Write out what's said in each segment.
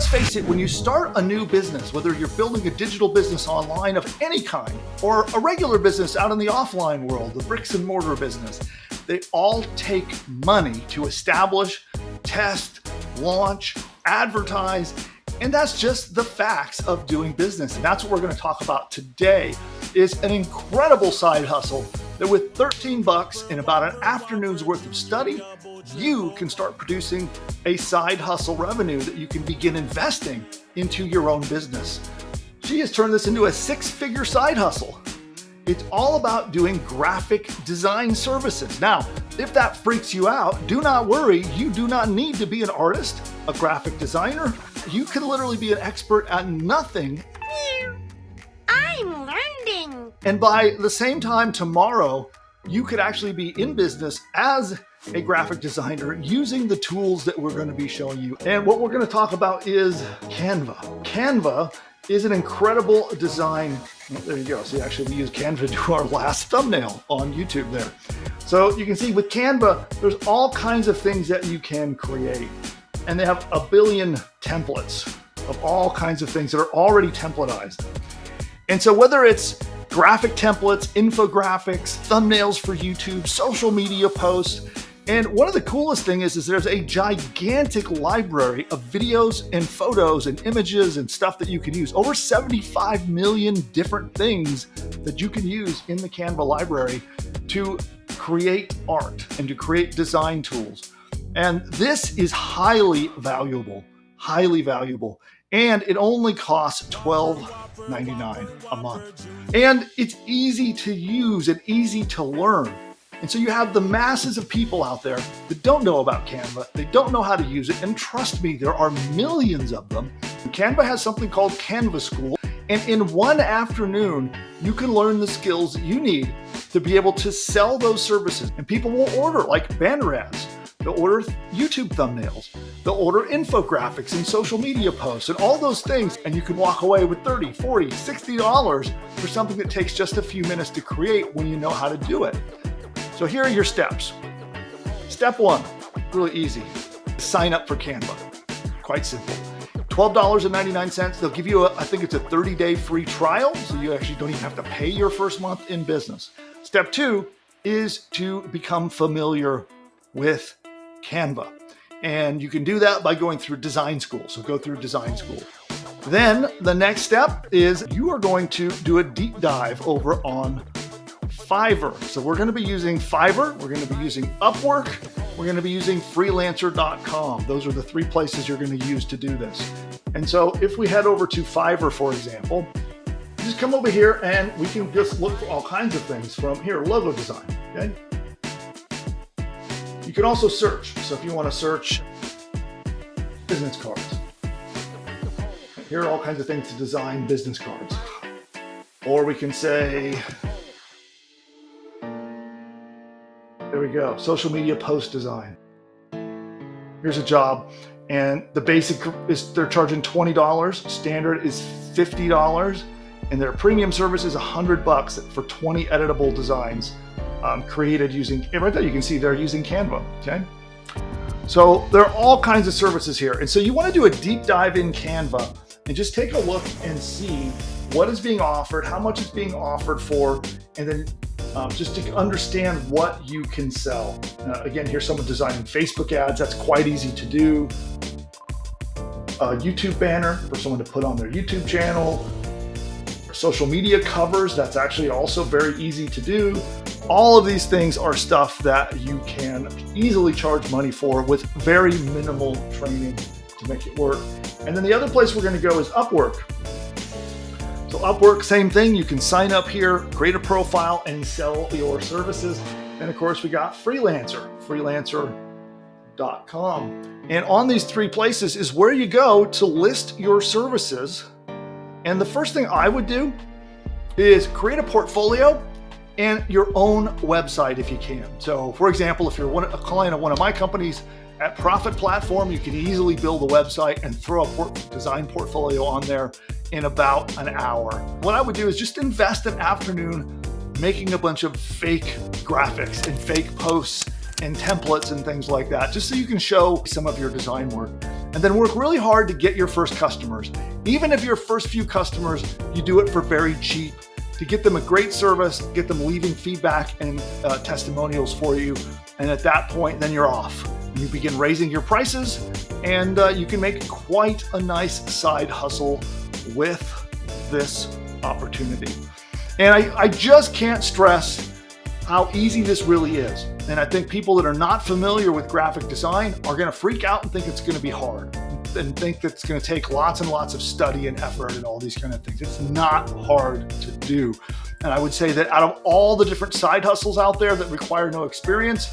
let's face it, when you start a new business, whether you're building a digital business online of any kind, or a regular business out in the offline world, the bricks and mortar business, they all take money to establish, test, launch, advertise, and that's just the facts of doing business. And that's what we're going to talk about today, is an incredible side hustle that with 13 bucks and about an afternoon's worth of study, you can start producing a side hustle revenue that you can begin investing into your own business. She has turned this into a 6-figure side hustle. It's all about doing graphic design services. Now, if that freaks you out, do not worry. You do not need to be an artist, a graphic designer. You can literally be an expert at nothing. I'm learning. And by the same time tomorrow, you could actually be in business as a graphic designer using the tools that we're going to be showing you. And what we're going to talk about is Canva. Canva is an incredible design. There you go. See, actually we use Canva to do our last thumbnail on YouTube there. So you can see with Canva, there's all kinds of things that you can create. And they have a billion templates of all kinds of things that are already templatized. And so whether it's graphic templates, infographics, thumbnails for YouTube, social media posts, and one of the coolest things is there's a gigantic library of videos and photos and images and stuff that you can use. Over 75 million different things that you can use in the Canva library to create art and to create design tools. And this is highly valuable. And it only costs $12.99 a month. And it's easy to use and easy to learn. And so you have the masses of people out there that don't know about Canva. They don't know how to use it. And trust me, there are millions of them. Canva has something called Canva School. And in one afternoon, you can learn the skills that you need to be able to sell those services. And people will order like banner ads. They'll order YouTube thumbnails. They'll order infographics and social media posts and all those things. And you can walk away with $30, $40, $60 for something that takes just a few minutes to create when you know how to do it. So here are your steps. Step 1, really easy. Sign up for Canva. Quite simple. $12.99. They'll give you I think it's a 30-day free trial. So you actually don't even have to pay your first month in business. Step 2 is to become familiar with Canva. And you can do that by going through design school. So go through design school. Then the next step is you are going to do a deep dive over on Fiverr. So we're going to be using Fiverr. We're going to be using Upwork. We're going to be using freelancer.com. Those are the 3 places you're going to use to do this. And so if we head over to Fiverr, for example, just come over here and we can just look for all kinds of things from here, logo design. Okay. You can also search. So if you want to search business cards, here are all kinds of things to design business cards. Or we can say, there we go, social media post design. Here's a job. And the basic is they're charging $20. Standard is $50. And their premium service is $100 for 20 editable designs. Created using, right there you can see they're using Canva, okay? So there are all kinds of services here. And so you want to do a deep dive in Canva and just take a look and see what is being offered, how much it's being offered for, and then just to understand what you can sell. Again, here's someone designing Facebook ads. That's quite easy to do. A YouTube banner for someone to put on their YouTube channel. Social media covers, that's actually also very easy to do. All of these things are stuff that you can easily charge money for with very minimal training to make it work. And then the other place we're going to go is Upwork. So Upwork, same thing. You can sign up here, create a profile, and sell your services. And of course, we got Freelancer, freelancer.com. And on these 3 places is where you go to list your services. And the first thing I would do is create a portfolio and your own website if you can. So for example, if you're a client of one of my companies at Profit Platform, you can easily build a website and throw a design portfolio on there in about an hour. What I would do is just invest an afternoon making a bunch of fake graphics and fake posts and templates and things like that, just so you can show some of your design work. and then work really hard to get your first customers. Even if your first few customers, you do it for very cheap to get them a great service, get them leaving feedback and testimonials for you. And at that point, then you're off. You begin raising your prices, and you can make quite a nice side hustle with this opportunity. And I just can't stress how easy this really is. And I think people that are not familiar with graphic design are going to freak out and think it's going to be hard and think that it's going to take lots and lots of study and effort and all these kind of things. It's not hard to do. And I would say that out of all the different side hustles out there that require no experience,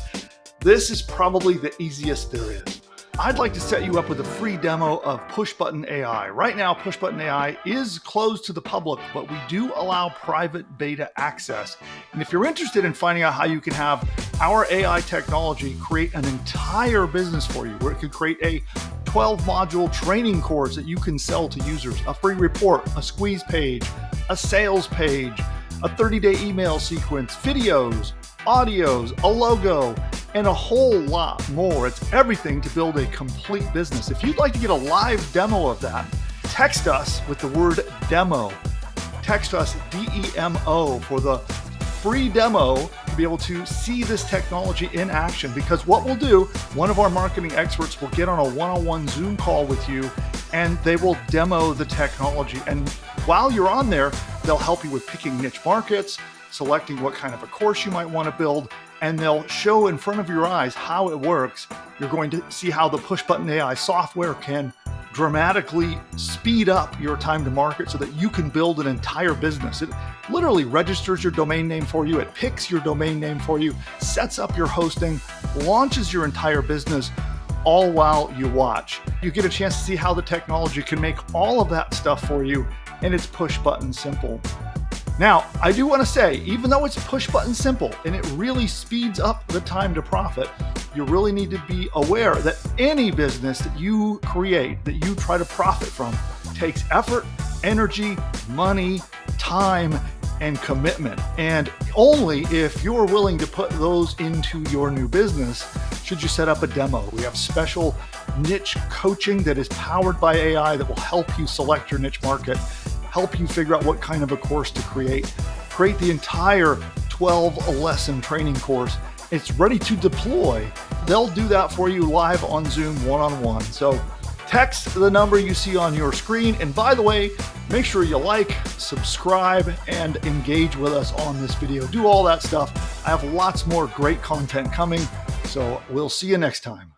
this is probably the easiest there is. I'd like to set you up with a free demo of Pushbutton AI. Right now, Pushbutton AI is closed to the public, but we do allow private beta access. And if you're interested in finding out how you can have our AI technology create an entire business for you, where it could create a 12-module training course that you can sell to users, a free report, a squeeze page, a sales page, a 30-day email sequence, videos, audios, a logo, and a whole lot more. It's everything to build a complete business. If you'd like to get a live demo of that, text us with the word demo. Text us DEMO for the free demo to be able to see this technology in action. Because what we'll do, one of our marketing experts will get on a one-on-one Zoom call with you, and they will demo the technology. And while you're on there, they'll help you with picking niche markets, selecting what kind of a course you might want to build, and they'll show in front of your eyes how it works. You're going to see how the Pushbutton AI software can dramatically speed up your time to market so that you can build an entire business. It literally registers your domain name for you. It picks your domain name for you, sets up your hosting, launches your entire business, all while you watch. You get a chance to see how the technology can make all of that stuff for you, and it's push button simple. Now, I do want to say, even though it's push button simple and it really speeds up the time to profit, you really need to be aware that any business that you create, that you try to profit from, takes effort, energy, money, time, and commitment. And only if you're willing to put those into your new business should you set up a demo. We have special niche coaching that is powered by AI that will help you select your niche market, help you figure out what kind of a course to create the entire 12-lesson training course. It's ready to deploy. They'll do that for you live on Zoom one-on-one. So text the number you see on your screen. And by the way, make sure you like, subscribe, and engage with us on this video. Do all that stuff. I have lots more great content coming. So we'll see you next time.